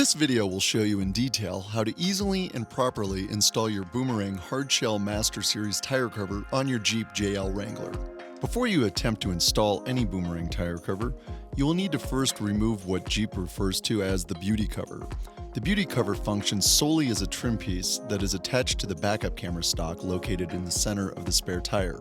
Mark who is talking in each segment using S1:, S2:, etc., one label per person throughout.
S1: This video will show you in detail how to easily and properly install your Boomerang Hardshell MasterSeries tire cover on your Jeep JL Wrangler. Before you attempt to install any Boomerang tire cover, you will need to first remove what Jeep refers to as the beauty cover. The beauty cover functions solely as a trim piece that is attached to the backup camera stock located in the center of the spare tire.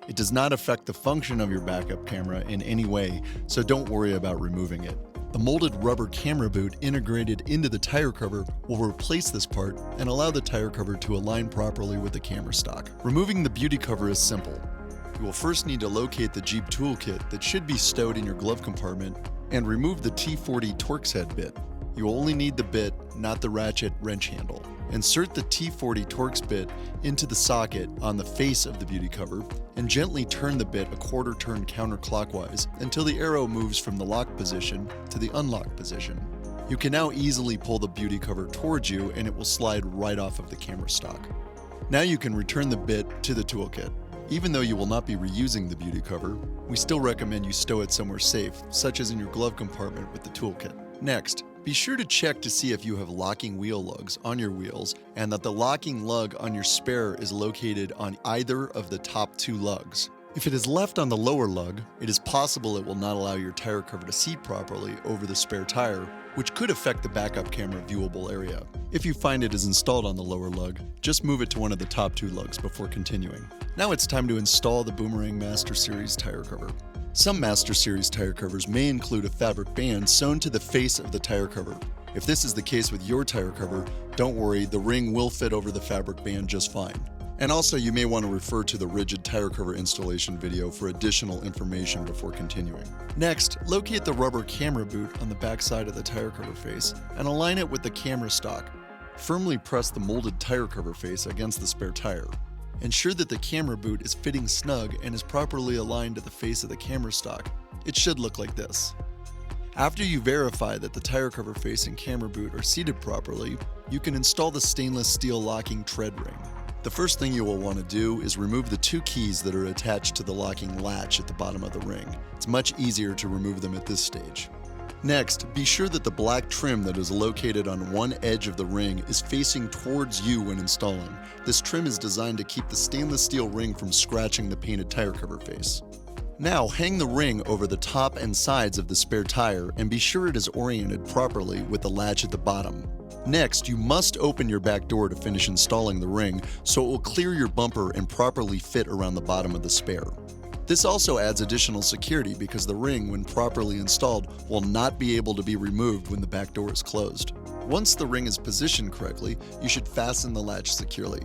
S1: It does not affect the function of your backup camera in any way, so don't worry about removing it. The molded rubber camera boot integrated into the tire cover will replace this part and allow the tire cover to align properly with the camera stock. Removing the beauty cover is simple. You will first need to locate the Jeep toolkit that should be stowed in your glove compartment and remove the T40 Torx head bit. You will only need the bit, not the ratchet wrench handle. Insert the T40 Torx bit into the socket on the face of the beauty cover and gently turn the bit a quarter turn counterclockwise until the arrow moves from the lock position to the unlock position. You can now easily pull the beauty cover towards you and it will slide right off of the camera stock. Now you can return the bit to the toolkit. Even though you will not be reusing the beauty cover, we still recommend you stow it somewhere safe, such as in your glove compartment with the toolkit. Next, be sure to check to see if you have locking wheel lugs on your wheels and that the locking lug on your spare is located on either of the top two lugs. If it is left on the lower lug, it is possible it will not allow your tire cover to seat properly over the spare tire, which could affect the backup camera viewable area. If you find it is installed on the lower lug, just move it to one of the top two lugs before continuing. Now it's time to install the Boomerang MasterSeries tire cover. Some MasterSeries tire covers may include a fabric band sewn to the face of the tire cover. If this is the case with your tire cover, don't worry, the ring will fit over the fabric band just fine. And also, you may want to refer to the rigid tire cover installation video for additional information before continuing. Next, locate the rubber camera boot on the back side of the tire cover face and align it with the camera stock. Firmly press the molded tire cover face against the spare tire. Ensure that the camera boot is fitting snug and is properly aligned to the face of the camera stock. It should look like this. After you verify that the tire cover face and camera boot are seated properly, you can install the stainless steel locking tread ring. The first thing you will want to do is remove the two keys that are attached to the locking latch at the bottom of the ring. It's much easier to remove them at this stage. Next, be sure that the black trim that is located on one edge of the ring is facing towards you when installing. This trim is designed to keep the stainless steel ring from scratching the painted tire cover face. Now, hang the ring over the top and sides of the spare tire and be sure it is oriented properly with the latch at the bottom. Next, you must open your back door to finish installing the ring so it will clear your bumper and properly fit around the bottom of the spare. This also adds additional security because the ring, when properly installed, will not be able to be removed when the back door is closed. Once the ring is positioned correctly, you should fasten the latch securely.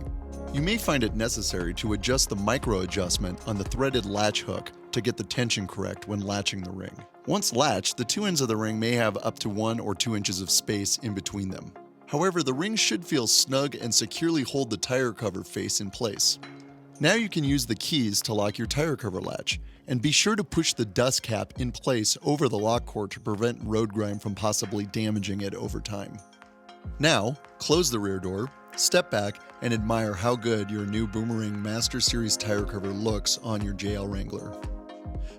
S1: You may find it necessary to adjust the micro adjustment on the threaded latch hook to get the tension correct when latching the ring. Once latched, the two ends of the ring may have up to 1 or 2 inches of space in between them. However, the ring should feel snug and securely hold the tire cover face in place. Now you can use the keys to lock your tire cover latch, and be sure to push the dust cap in place over the lock core to prevent road grime from possibly damaging it over time. Now, close the rear door, step back, and admire how good your new Boomerang MasterSeries tire cover looks on your JL Wrangler.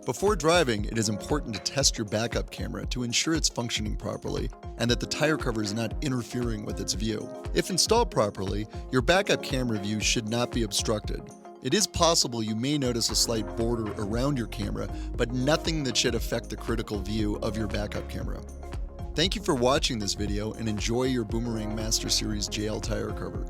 S1: Before driving, it is important to test your backup camera to ensure it's functioning properly and that the tire cover is not interfering with its view. If installed properly, your backup camera view should not be obstructed. It is possible you may notice a slight border around your camera, but nothing that should affect the critical view of your backup camera. Thank you for watching this video and enjoy your Boomerang MasterSeries JL tire cover.